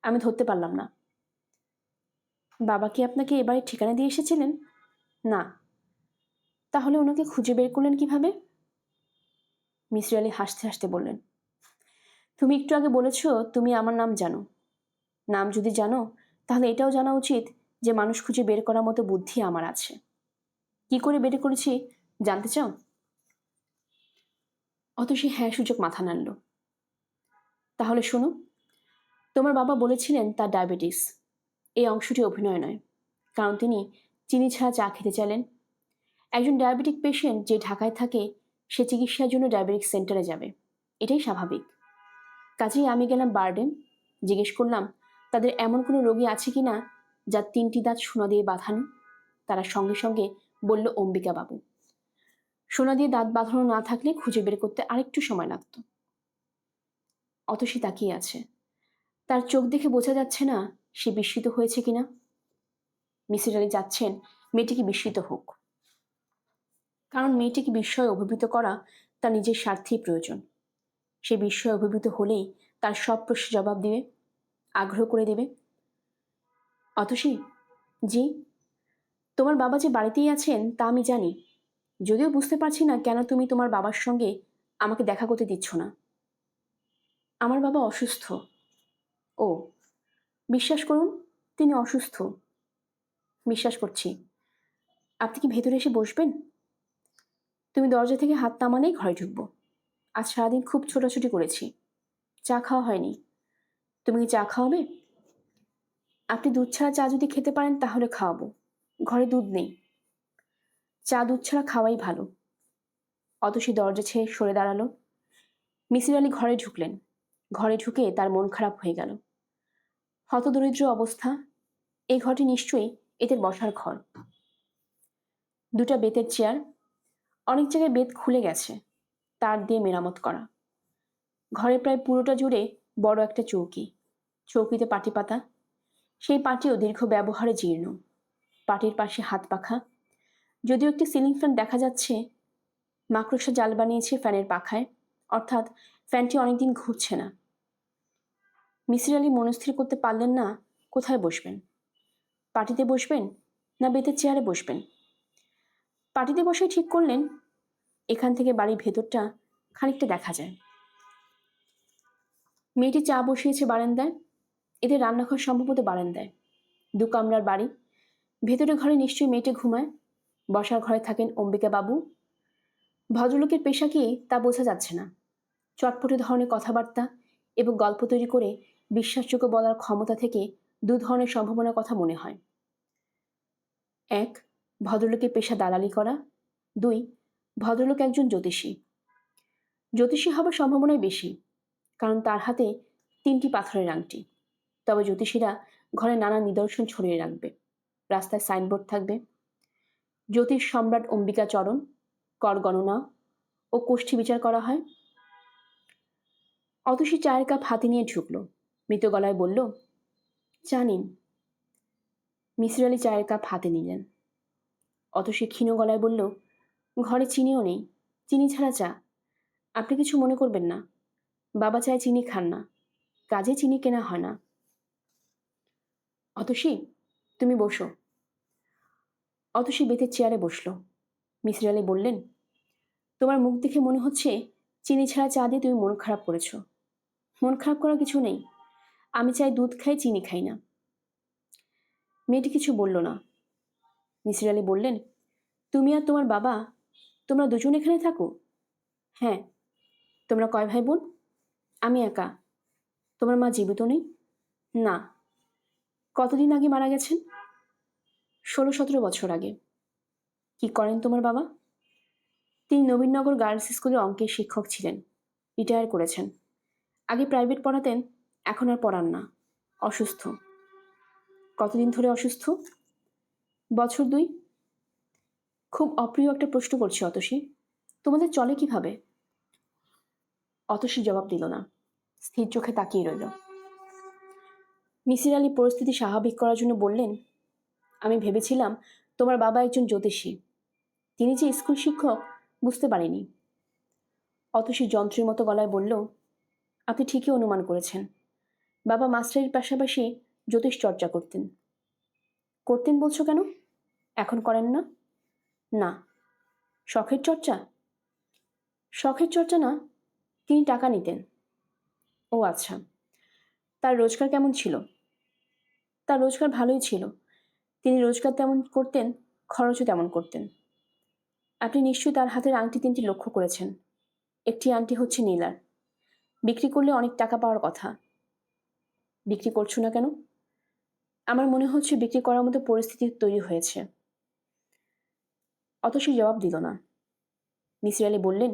Speaker 1: আমি ধরতে পারলাম না। বাবা কি আপনাকে এবারে ঠিকানা দিয়ে এসেছিলেন? না। তাহলে ওনাকে খুঁজে বের করলেন কিভাবে? মিসির আলী হাসতে হাসতে বললেন, তুমি একটু আগে বলেছ তুমি আমার নাম জানো। নাম যদি জানো তাহলে এটাও জানা উচিত যে মানুষ খুঁজে বের করার মতো বুদ্ধি আমার আছে। কি করে বের করেছি জানতে চাও? অতসী হ্যাঁ সূচক মাথা নাড়ল। তাহলে শোনো, তোমার বাবা বলেছিলেন তার ডায়াবেটিস। এই অংশটি অভিনয় নয়, কারণ তিনি চিনি ছাড়া চা খেতে চাইলেন। একজন ডায়াবেটিক পেশেন্ট যে ঢাকায় থাকে সে চিকিৎসার জন্য ডায়াবেটিক সেন্টারে যাবে, এটাই স্বাভাবিক। কাজেই আমি গেলাম বারডেম। জিজ্ঞেস করলাম তাদের এমন কোনো রোগী আছে কি না যার 3টি দাঁত সোনা দিয়ে বাঁধানো। তারা সঙ্গে সঙ্গে বলল অম্বিকা বাবু। সোনা দিয়ে দাঁত বাঁধানো না থাকলে খুঁজে বের করতে আরেকটু সময় লাগত। অতসী তাকিয়ে আছে। তার চোখ দেখে বোঝা যাচ্ছে না সে বিস্মিত হয়েছে কিনা। মিসির আলী যাচ্ছেন মেয়েটিকে বিস্মিত হোক, কারণ মেয়েটিকে বিস্ময়ে অভিভূত করা তার নিজের স্বার্থেই প্রয়োজন। সে বিস্ময়ে অভিভূত হলেই তার সব প্রশ্নের জবাব দিবে, আগ্রহ করে দেবে। অতসী, জি? তোমার বাবা যে বাড়িতেই আছেন তা আমি জানি, যদিও বুঝতে পারছি না কেন তুমি তোমার বাবার সঙ্গে আমাকে দেখা করতে দিচ্ছ না। আমার বাবা অসুস্থ। ও, বিশ্বাস করুন তিনি অসুস্থ। বিশ্বাস করছি। আপনি কি ভেতরে এসে বসবেন? তুমি দরজা থেকে হাত নামালেই ঘরে ঢুকবো। আজ সারাদিন খুব ছোটাছুটি করেছি, চা খাওয়া হয়নি। তুমি কি চা খাওয়াবে? আপনি দুধ ছাড়া চা যদি খেতে পারেন তাহলে খাওয়াবো। ঘরে দুধ নেই। চা দুধ ছাড়া খাওয়াই ভালো। অতসী দরজা ছেড়ে সরে দাঁড়ালো। মিসির আলী ঘরে ঢুকলেন। ঘরে ঢুকে তার মন খারাপ হয়ে গেল। হতদরিদ্র অবস্থা। এই ঘরটি নিশ্চয়ই এদের বসার ঘর। 2টা বেতের চেয়ার। অনেক জায়গায় বেত খুলে গেছে, তার দিয়ে মেরামত করা। ঘরে প্রায় পুরোটা জুড়ে বড় একটা চৌকি। চৌকিতে পাটি পাতা। সেই পাটিও দীর্ঘ ব্যবহারে জীর্ণ। পাটির পাশে হাত পাখা। যদিও একটি সিলিং ফ্যান দেখা যাচ্ছে, মাকড়সা জাল বানিয়েছে ফ্যানের পাখায়, অর্থাৎ ফ্যানটি অনেকদিন ঘুরছে না। মিসির আলী মনস্থির করতে পারলেন না কোথায় বসবেন। পাটিতে বসবেন না বেতের চেয়ারে বসবেন। পাটিতে বসে ঠিক করলেন। এখান থেকে বাড়ির ভেতরটা খানিকটা দেখা যায়। মেয়েটি চা বসিয়েছে বারান্দায়। এদের রান্নাঘর সম্ভবত বারান্দায়। 2 কামরার বাড়ি। ভেতরে ঘরে নিশ্চয়ই মেয়েটি ঘুমায়। বসার ঘরে থাকেন অম্বিকা বাবু। ভদ্রলোকের পেশা কি তা বোঝা যাচ্ছে না। চটপটে ধরনের কথাবার্তা এবং গল্প তৈরি করে বিশ্বাসযোগ্য বলার ক্ষমতা থেকে 2 ধরনের সম্ভাবনার কথা মনে হয়। 1, ভদ্রলোকের পেশা দালালি করা। 2, ভদ্রলোক একজন জ্যোতিষী। জ্যোতিষী হবার সম্ভাবনাই বেশি, কারণ তার হাতে 3টি পাথরের আংটি। তবে জ্যোতিষীরা ঘরে নানা নিদর্শন ছড়িয়ে রাখবে। রাস্তায় সাইনবোর্ড থাকবে, জ্যোতিষ সম্রাট অম্বিকাচরণ, কর গণনা ও কোষ্ঠী বিচার করা হয়। অতসী চায়ের কাপ হাতে নিয়ে ঢুকল। মৃত গলায় বলল, চা নিন। মিসির আলি চায়ের কাপ হাতে নিলেন। অতসী ক্ষীণ গলায় বলল, ঘরে চিনিও নেই, চিনি ছাড়া চা। আপনি কিছু মনে করবেন না, বাবা চায় চিনি খান না, কাজে চিনি কেনা হয় না। অতসী, তুমি বসো। অতসী বেতের চেয়ারে বসল। মিসির আলি বললেন, তোমার মুখ দেখে মনে হচ্ছে চিনি ছাড়া চা দিয়ে তুমি মন খারাপ করেছ। মন খারাপ করার কিছু নেই, আমি চাই দুধ খাই, চিনি খাই না। মেয়েটি কিছু বলল না। মিসির আলি বললেন, তুমি আর তোমার বাবা, তোমরা দুজন এখানে থাকো? হ্যাঁ। তোমরা কয় ভাই বোন? আমি একা। তোমার মা জীবিত নেই? না। কতদিন আগে মারা গেছেন? 16-17 বছর আগে। কি করেন তোমার বাবা? তিনি নবীননগর গার্লস স্কুলে অঙ্কের শিক্ষক ছিলেন, রিটায়ার করেছেন। আগে প্রাইভেট পড়াতেন, এখন আর পড়ান না, অসুস্থ। কতদিন ধরে অসুস্থ? বছর 2। খুব অপ্রিয় একটা প্রশ্ন করছি অতসী, তোমাদের চলে কিভাবে? অতসী জবাব দিল না, স্থির চোখে তাকিয়ে রইল। মিসির আলি পরিস্থিতি স্বাভাবিক করার জন্য বললেন, আমি ভেবেছিলাম তোমার বাবা একজন জ্যোতিষী, তিনি যে স্কুল শিক্ষক বুঝতে পারিনি। অতসী যন্ত্রের মতো গলায় বলল, আপনি ঠিকই অনুমান করেছেন। বাবা মাস্টারির পাশাপাশি জ্যোতিষ চর্চা করতেন। করতেন বলছো কেন? এখন করেন না? না। শখের চর্চা? শখের চর্চা না, তিনি টাকা নিতেন। ও আচ্ছা। তার রোজগার কেমন ছিল? তার রোজগার ভালোই ছিল। তিনি রোজগার তেমন করতেন, খরচও তেমন করতেন। আপনি নিশ্চয়ই তার হাতের আংটি 3টি লক্ষ্য করেছেন। একটি আংটি হচ্ছে নীলার, বিক্রি করলে অনেক টাকা পাওয়ার কথা। বিক্রি করছো না কেন? আমার মনে হচ্ছে বিক্রি করার মতো পরিস্থিতি তৈরি হয়েছে। অতসী জবাব দিল না। মিসির আলি বললেন,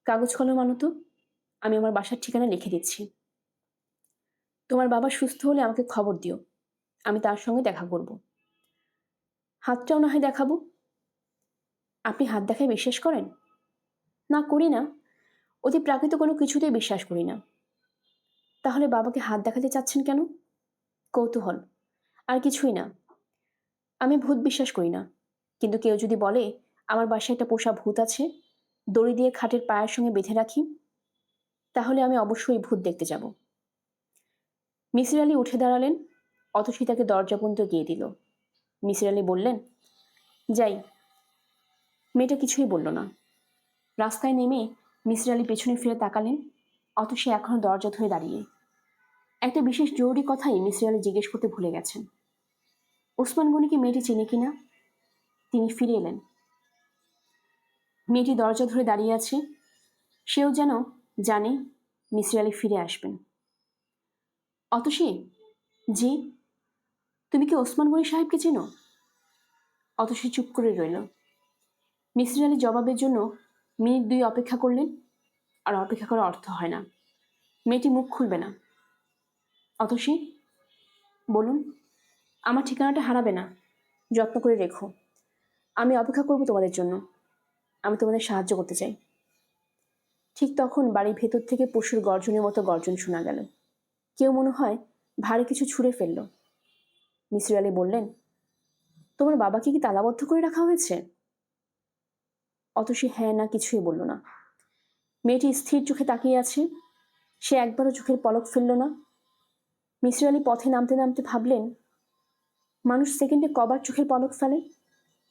Speaker 1: কাগজ কলম আনো তো, আমি আমার বাসার ঠিকানা লিখে দিচ্ছি। তোমার বাবা সুস্থ হলে আমাকে খবর দিও, আমি তার সঙ্গে দেখা করব। হাতটাও না হয় দেখাবো। আপনি হাত দেখায় বিশ্বাস করেন? না, করি না। অতি প্রাকৃত কোনো কিছুতেই বিশ্বাস করি না। তাহলে বাবাকে হাত দেখাতে চাচ্ছেন কেন? কৌতূহল, আর কিছুই না। আমি ভূত বিশ্বাস করি না, কিন্তু কেউ যদি বলে আমার বাসায় একটা পোষা ভূত আছে, দড়ি দিয়ে খাটের পায়ের সঙ্গে বেঁধে রাখি, তাহলে আমি অবশ্যই ভূত দেখতে যাব। মিসির আলি উঠে দাঁড়ালেন। অতসী তাকে দরজা পর্যন্ত গিয়ে দিল। মিসির আলি বললেন, যাই। মেয়েটা কিছুই বলল না। রাস্তায় নেমে মিসির আলি পেছনে ফিরে তাকালেন। অতসী এখনো দরজা ধরে দাঁড়িয়ে। একটা বিশেষ জরুরি কথাই মিসির আলি জিজ্ঞেস করতে ভুলে গেছেন। ওসমান গনি কি মেয়েটি চেনে কিনা? তিনি ফিরে এলেন। মেয়েটি দরজা ধরে দাঁড়িয়ে আছে। সেও যেন জানে মিসির আলি ফিরে আসবেন। অতসী, জি, তুমি কি ওসমান গনি সাহেবকে চেনো? অতসী চুপ করে রইল। মিসির আলি জবাবের জন্য মিনিট 2 অপেক্ষা করলেন। আর অপেক্ষা করার অর্থ হয় না। মেয়েটি মুখ খুলবে না। অতসী, বলুন। আমার ঠিকানাটা হারাবে না, যত্ন করে রেখো। আমি অপেক্ষা করব তোমাদের জন্য। আমি তোমাদের সাহায্য করতে চাই। ঠিক তখন বাড়ির ভেতর থেকে পশুর গর্জনের মতো গর্জন শোনা গেল। কেউ মনে হয় ভারী কিছু ছুঁড়ে ফেলল। মিসির আলি বললেন, তোমার বাবাকে কি তালাবদ্ধ করে রাখা হয়েছে? অতসী হ্যাঁ না কিছুই বলল না। মেয়েটি স্থির চোখে তাকিয়ে আছে। সে একবারও চোখের পলক ফেলল না। মিসির আলি পথে নামতে নামতে ভাবলেন, মানুষ সেকেন্ডে কবার চোখের পলক ফেলে?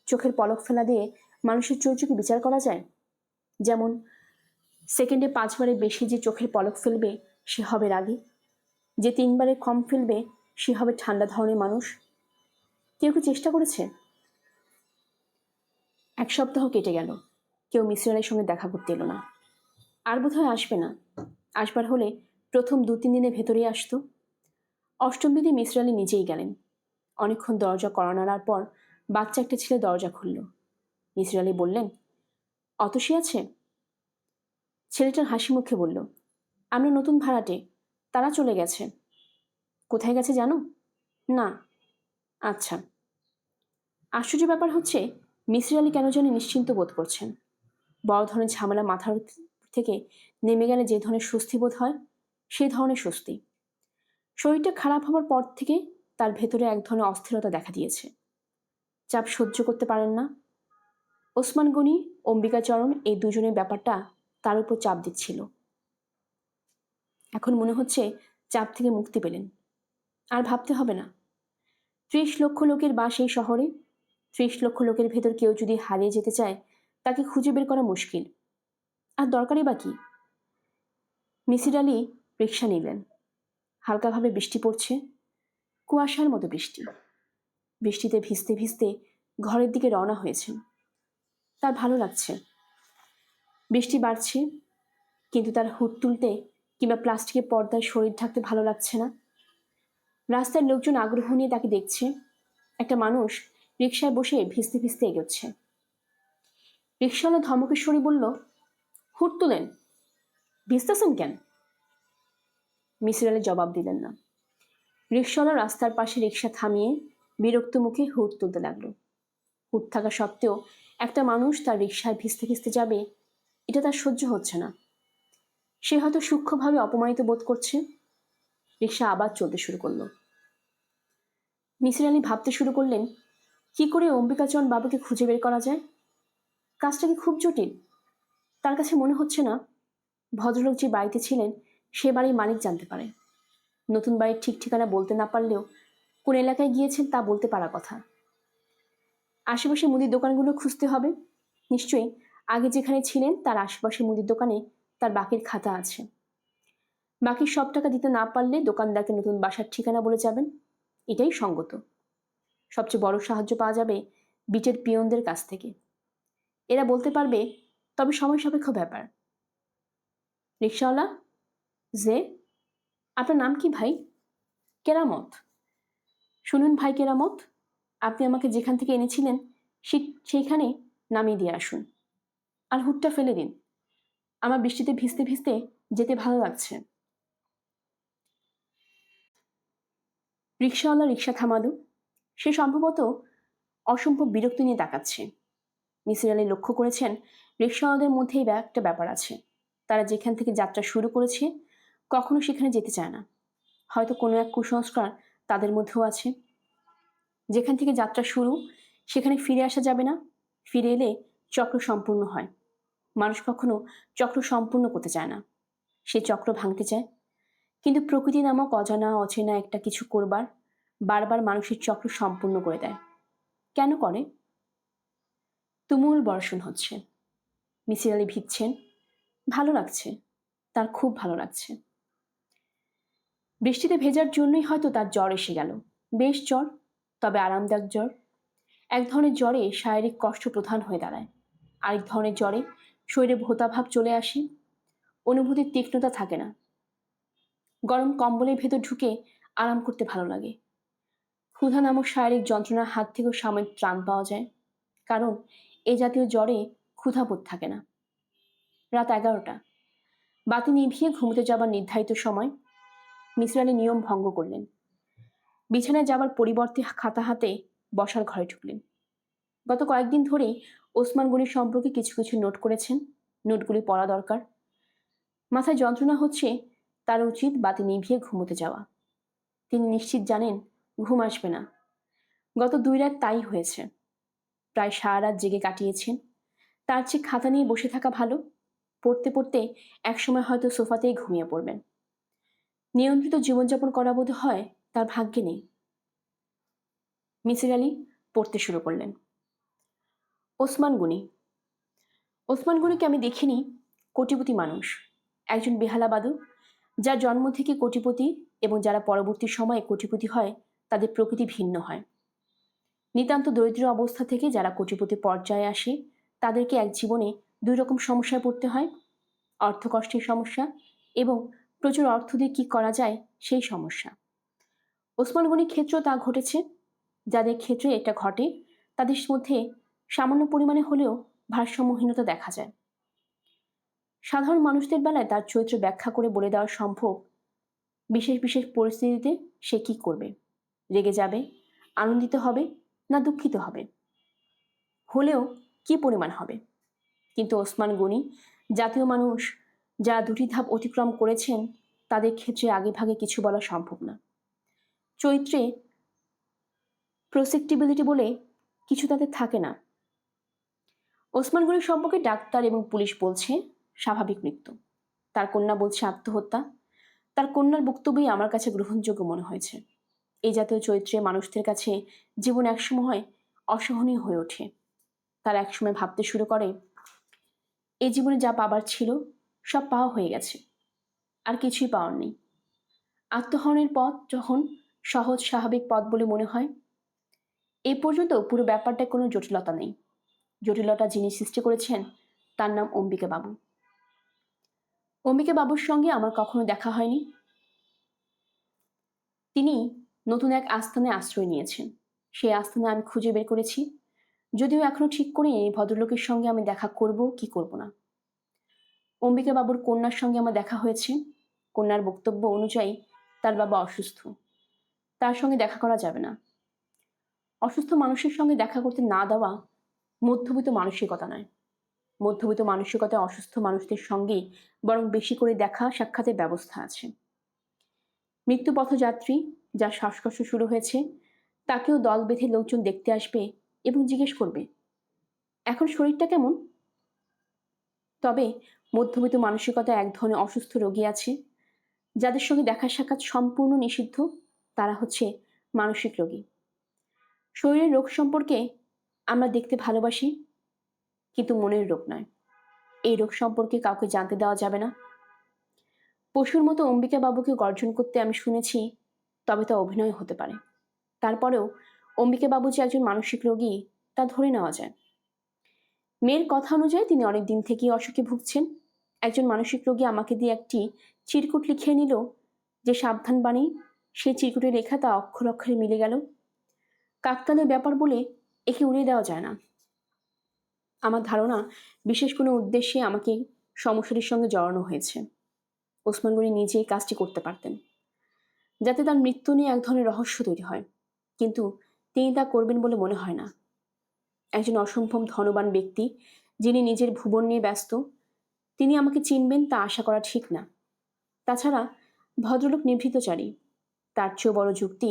Speaker 1: চোখের পলক ফেলা দিয়ে মানুষের চরিত্রকে বিচার করা যায়। যেমন সেকেন্ডে 5 বারের বেশি যে চোখের পলক ফেলবে সে হবে রাগী, যে 3 বারের কম ফেলবে সে হবে ঠান্ডা ধরনের মানুষ। কেউ কি চেষ্টা করেছে? 1 সপ্তাহ কেটে গেল। কেউ মিসির আলির সঙ্গে দেখা করতে এলো না। আর বোধহয় আসবে না। আসবার হলে প্রথম 2-3 দিনের ভেতরেই আসতো। অষ্টম দিনে মিসির আলি নিজেই গেলেন। অনেকক্ষণ দরজা কড়া নাড়ার পর বাচ্চা একটা ছেলে দরজা খুলল। মিসির আলি বললেন, অতসী আছে? ছেলেটার হাসি মুখে বলল, আমরা নতুন ভাড়াটে, তারা চলে গেছে। কোথায় গেছে জানো? না। আচ্ছা। আশ্চর্য ব্যাপার হচ্ছে, মিসির আলি কেন জানি নিশ্চিন্ত বোধ করছেন। বড় ধরনের ঝামেলা মাথার থেকে নেমে গেলে যে ধরনের স্বস্তি বোধ হয়, সেই ধরনের স্বস্তি। শরীরটা খারাপ হওয়ার পর থেকে তার ভেতরে এক ধরনের অস্থিরতা দেখা দিয়েছে। চাপ সহ্য করতে পারেন না। ওসমান গনি, অম্বিকাচরণ এই দুজনের ব্যাপারটা তার উপর চাপ দিচ্ছিল। এখন মনে হচ্ছে চাপ থেকে মুক্তি পেলেন। আর ভাবতে হবে না। ৩০ লক্ষ লোকের বাস এই শহরে। ৩০ লক্ষ লোকের ভেতর কেউ যদি হারিয়ে যেতে চায়, তাকে খুঁজে বের করা মুশকিল। আর দরকারই বা কি? মিসির আলি রিকশা নিলেন। হালকাভাবে বৃষ্টি পড়ছে, কুয়াশার মতো বৃষ্টি। বৃষ্টিতে ভিজতে ভিজতে ঘরের দিকে রওনা হয়েছেন। তার ভালো লাগছে। বৃষ্টি বাড়ছে, কিন্তু তার হুড তুলতে কিংবা প্লাস্টিকের পর্দায় শরীর ঢাকতে ভালো লাগছে না। রাস্তার লোকজন আগ্রহ নিয়ে তাকে দেখছে। একটা মানুষ রিকশায় বসে ভিজতে ভিজতে এগোচ্ছে। রিকশাওয়ালা ধমকের স্বরে বলল, হুড তুলেন, ভিজতেছেন কেন? মিসির আলি জবাব দিলেন না। রিকশাওয়ালা রাস্তার পাশে রিকশা থামিয়ে বিরক্ত মুখে হুড তুলতে লাগলো। হুড থাকা সত্ত্বেও একটা মানুষ তার রিকশায় ভিজতে ভিজতে যাবে, এটা তার সহ্য হচ্ছে না। সে হয়তো সূক্ষ্মভাবে অপমানিত বোধ করছে। রিকশা আবার চলতে শুরু করলো। মিসির আলি ভাবতে শুরু করলেন, কি করে অম্বিকাচরণ বাবুকে খুঁজে বের করা যায়। কাজটা কি খুব জটিল? তার কাছে মনে হচ্ছে না ভদ্রলোক যে বাড়িতে ছিলেন সে বাড়ির মালিক জানতে পারে। নতুন বাড়ির ঠিক ঠিকানা বলতে না পারলেও কোন এলাকায় গিয়েছেন তা বলতে পারার কথা। আশেপাশে মুদির দোকানগুলো খুঁজতে হবে। নিশ্চয়ই আগে যেখানে ছিলেন তার আশেপাশে মুদির দোকানে তার বাকির খাতা আছে। বাকি সব টাকা দিতে না পারলে দোকানদারকে নতুন বাসার ঠিকানা বলে যাবেন। এটাই সঙ্গত। সবচেয়ে বড় সাহায্য পাওয়া যাবে বিটের পিয়নদের কাছ থেকে। এরা বলতে পারবে, তবে সময় সাপেক্ষ ব্যাপার। রিকশাওয়ালা, যে, আপনার নাম কি ভাই? কেরামত। শুনুন ভাই কেরামত, আপনি আমাকে যেখান থেকে এনেছিলেন সেইখানে নামিয়ে দিয়ে আসুন। আর হুডটা ফেলে দিন। আমার বৃষ্টিতে ভিজতে ভিজতে যেতে ভালো লাগছে। রিকশাওয়ালা রিকশা থামালো। সে সম্ভবত অসম্ভব বিরক্তি নিয়ে তাকাচ্ছে। মিসির আলি লক্ষ্য করেছেন, রিকশাওয়ালাদের মধ্যেই একটা ব্যাপার আছে। তারা যেখান থেকে যাত্রা শুরু করেছে কখনো সেখানে যেতে চায় না। হয়তো কোনো এক কুসংস্কার তাদের মধ্যেও আছে। যেখান থেকে যাত্রা শুরু সেখানে ফিরে আসা যাবে না। ফিরে এলে চক্র সম্পূর্ণ হয়। মানুষ কখনো চক্র সম্পূর্ণ করতে চায় না, সে চক্র ভাঙতে চায়। কিন্তু প্রকৃতি নামক অজানা অচেনা একটা কিছু করবার বারবার মানুষের চক্র সম্পূর্ণ করে দেয়। কেন করে? তুমুল বর্ষণ হচ্ছে। মিসির আলি ভিজছেন। ভালো লাগছে, তার খুব ভালো লাগছে। বৃষ্টিতে ভেজার জন্যই হয়তো তার জ্বর এসে গেল। বেশ জ্বর, তবে আরামদায়ক জ্বর। এক ধরনের জ্বরে শারীরিক কষ্ট প্রধান হয়ে দাঁড়ায়। আরেক ধরনের জ্বরে শরীরে ভোতাভাব চলে আসে, অনুভূতির তীক্ষ্ণতা থাকে না। গরম কম্বলের ভেতর ঢুকে আরাম করতে ভালো লাগে। ক্ষুধা নামক শারীরিক যন্ত্রণার হাত থেকেও সাময়িক ত্রাণ পাওয়া যায়, কারণ এ জাতীয় জ্বরে ক্ষুধাবোধ থাকে না। রাত 11টা। বাতি নিভিয়ে ঘুমোতে যাবার নির্ধারিত সময়। মিসির আলি নিয়ম ভঙ্গ করলেন। বিছানায় যাবার পরিবর্তে খাতা হাতে বসার ঘরে ঢুকলেন। গত কয়েকদিন ধরেই ওসমান গনির সম্পর্কে কিছু কিছু নোট করেছেন। নোটগুলি পড়া দরকার। মাথায় যন্ত্রণা হচ্ছে, তার উচিত বাতি নিভিয়ে ঘুমোতে যাওয়া। তিনি নিশ্চিত জানেন ঘুম আসবে না। গত 2 রাত তাই হয়েছে। প্রায় সারা রাত জেগে কাটিয়েছেন। তার চেয়ে খাতা নিয়ে বসে থাকা ভালো। পড়তে পড়তে একসময় হয়তো সোফাতেই ঘুমিয়ে পড়বেন। নিয়ন্ত্রিত জীবনযাপন করা বোধ হয় তার ভাগ্যে নেই। মিসির আলি পড়তে শুরু করলেন। ওসমান গনি। ওসমান গনিকে আমি দেখিনি কোটিপতি মানুষ, একজন বেহালাবাদু, যার জন্ম থেকে কোটিপতি, এবং যারা পরবর্তী সময়ে কোটিপতি হয় তাদের প্রকৃতি ভিন্ন হয়। নিতান্ত দরিদ্র অবস্থা থেকে যারা কোটিপতি পর্যায়ে আসে তাদেরকে এক জীবনে 2 রকম সমস্যায় পড়তে হয়। অর্থকষ্টের সমস্যা এবং প্রচুর অর্থ দিয়ে কী করা যায় সেই সমস্যা। ওসমান গনির ক্ষেত্রেও তা ঘটেছে। যাদের ক্ষেত্রে এটা ঘটে তাদের মধ্যে সামান্য পরিমাণে হলেও ভারসাম্যহীনতা দেখা যায়। সাধারণ মানুষদের বেলায় তার চরিত্র ব্যাখ্যা করে বলে দেওয়া সম্ভব, বিশেষ বিশেষ পরিস্থিতিতে সে কি করবে? রেগে যাবে, আনন্দিত হবে, না দুঃখিত হবে? হলেও কি পরিমাণ হবে? কিন্তু ওসমান গনি জাতীয় মানুষ, যারা দুটি ধাপ অতিক্রম করেছেন, তাদের ক্ষেত্রে আগেভাগে কিছু বলা সম্ভব না। চরিত্রে প্রসেক্টিবিলিটি বলে কিছু তাদের থাকে না। ওসমান গনির সম্পর্কে ডাক্তার এবং পুলিশ বলছে স্বাভাবিক মৃত্যু, তার কন্যা বলছে আত্মহত্যা। তার কন্যার বক্তব্যই আমার কাছে গ্রহণযোগ্য মনে হয়েছে। এই জাতীয় চরিত্রে মানুষদের কাছে জীবন একসময় অসহনীয় হয়ে ওঠে। তারা একসময় ভাবতে শুরু করে, এই জীবনে যা পাবার ছিল সব পাওয়া হয়ে গেছে, আর কিছুই পাওয়ার নেই। আত্মহরণের পথ যখন সহজ স্বাভাবিক পথ বলে মনে হয়। এই পর্যন্ত পুরো ব্যাপারটা কোনো জটিলতা নেই। জটিলতা যিনি সৃষ্টি করেছেন তার নাম অম্বিকা বাবু। অম্বিকা বাবুর সঙ্গে আমার কখনো দেখা হয়নি। তিনি নতুন এক আস্থানে আশ্রয় নিয়েছেন। সেই আস্থানে আমি খুঁজে বের করেছি, যদিও এখনো ঠিক করিনি এই ভদ্রলোকের সঙ্গে আমি দেখা করব কি করব না। অম্বিকা বাবুর কন্যার সঙ্গে আমার দেখা হয়েছে। কন্যার বক্তব্য অনুযায়ী তার বাবা অসুস্থ, তার সঙ্গে দেখা করা যাবে না। অসুস্থ মানুষের সঙ্গে দেখা করতে না দেওয়া মধ্যবিত্ত মানসিকতা নয়। মধ্যবিত্ত মানসিকতায় অসুস্থ মানুষদের সঙ্গেই বরং বেশি করে দেখা সাক্ষাতের ব্যবস্থা আছে। মৃত্যুপথযাত্রী যার শ্বাসকষ্ট শুরু হয়েছে, তাকেও দল বেঁধে লোকজন দেখতে আসবে এবং জিজ্ঞেস করবে, এখন শরীরটা কেমন? তবে মধ্যবিত্ত মানসিকতায় এক ধরনের অসুস্থ রোগী আছে, যাদের সঙ্গে দেখা সাক্ষাৎ সম্পূর্ণ নিষিদ্ধ। তারা হচ্ছে মানসিক রোগী। শরীরের রোগ সম্পর্কে আমরা দেখতে ভালোবাসি, কিন্তু মনের রোগ নয়। এই রোগ সম্পর্কে কাউকে জানতে দেওয়া যাবে না। পশুর মতো অম্বিকা বাবুকে গর্জন করতে আমি শুনেছি, তবে তা অভিনয় হতে পারে। তারপরেও অম্বিকা বাবু যে একজন মানসিক রোগী তা ধরে নেওয়া যায়। মেয়ের কথা অনুযায়ী তিনি অনেক দিন থেকেই অসুখে ভুগছেন। একজন মানসিক রোগী আমাকে দিয়ে একটি চিরকুট লিখিয়ে নিল, যে সাবধান বাণী সেই চিরকুটে লেখা তা অক্ষর অক্ষরে মিলে গেল। কাকতালীয় ব্যাপার বলে একে উড়িয়ে দেওয়া যায় না। আমার ধারণা বিশেষ কোনো উদ্দেশ্যে আমাকে সমস্যাটির সঙ্গে জড়ানো হয়েছে। ওসমান গনি নিজে এই কাজটি করতে পারতেন, যাতে তার মৃত্যু নিয়ে এক ধরনের রহস্য তৈরি হয়, কিন্তু তিনি তা করবেন বলে মনে হয় না। একজন অসম্ভব ধনবান ব্যক্তি, যিনি নিজের ভুবন নিয়ে ব্যস্ত, তিনি আমাকে চিনবেন তা আশা করা ঠিক না। তাছাড়া ভদ্রলোক নিভৃতচারী। তার চেয়েও বড় যুক্তি,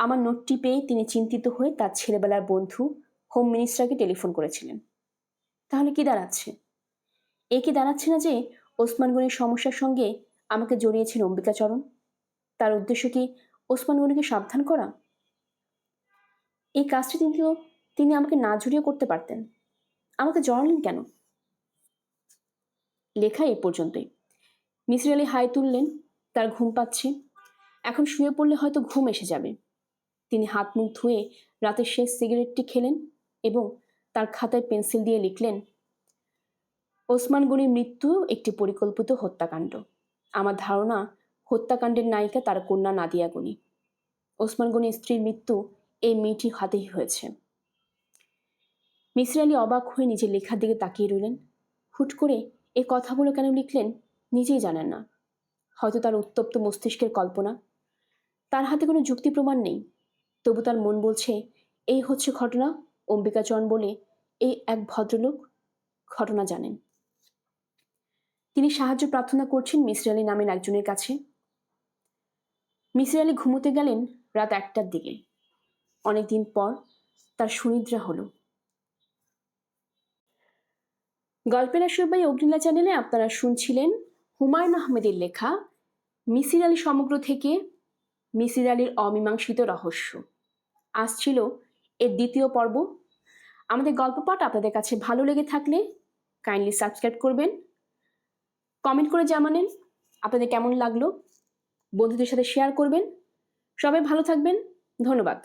Speaker 1: আমার নোটটি পেয়ে তিনি চিন্তিত হয়ে তার ছেলেবেলার বন্ধু হোম মিনিস্টারকে টেলিফোন করেছিলেন। তাহলে কি দাঁড়াচ্ছে? এ কি দাঁড়াচ্ছে না যে ওসমান গনির সমস্যার সঙ্গে আমাকে জড়িয়েছেন অম্বিকাচরণ? তার উদ্দেশ্য কি ওসমান গনিকে সাবধান করা? এই কাজটি তিনি আমাকে না জড়িয়ে করতে পারতেন। আমাকে জড়ালেন কেন? লেখা এই পর্যন্তই। মিসির আলি হাই তুললেন। তার ঘুম পাচ্ছে। এখন শুয়ে পড়লে হয়তো ঘুম এসে যাবে। তিনি হাত মুখ ধুয়ে রাতের শেষ সিগারেটটি খেলেন এবং তার খাতায় পেন্সিল দিয়ে লিখলেন, ওসমান গনির মৃত্যু একটি পরিকল্পিত হত্যাকাণ্ড। আমার ধারণা হত্যাকাণ্ডের নায়িকা তার কন্যা নাদিয়া গনি। ওসমান গনির স্ত্রীর মৃত্যু এই মেয়েটির হাতেই হয়েছে। মিসির আলি অবাক হয়ে নিজের লেখার দিকে তাকিয়ে রইলেন। হুট করে এই কথাগুলো কেন লিখলেন নিজেই জানেন না। হয়তো তার উত্তপ্ত মস্তিষ্কের কল্পনা। তার হাতে কোনো যুক্তি প্রমাণ নেই, তবু তার মন বলছে এই হচ্ছে ঘটনা। অম্বিকাচরণ বলে এই এক ভদ্রলোক ঘটনা জানেন। তিনি সাহায্য প্রার্থনা করছেন মিসির আলি নামের একজনের কাছে। মিসির আলি ঘুমোতে গেলেন রাত 1টার দিকে। অনেকদিন পর তার সুনিদ্রা হলো। গল্পের আসর বাই অগ্নিলা চ্যানেলে আপনারা শুনছিলেন হুমায়ুন আহমেদের লেখা মিসির আলি সমগ্র থেকে মিসির আলির অমীমাংসিত রহস্য। আসছিল এর দ্বিতীয় পর্ব। আমাদের গল্প পাঠ আপনাদের কাছে ভালো লেগে থাকলে কাইন্ডলি সাবস্ক্রাইব করবেন, কমেন্ট করে জানাবেন আপনাদের কেমন লাগলো, বন্ধুদের সাথে শেয়ার করবেন। সবাই ভালো থাকবেন। ধন্যবাদ।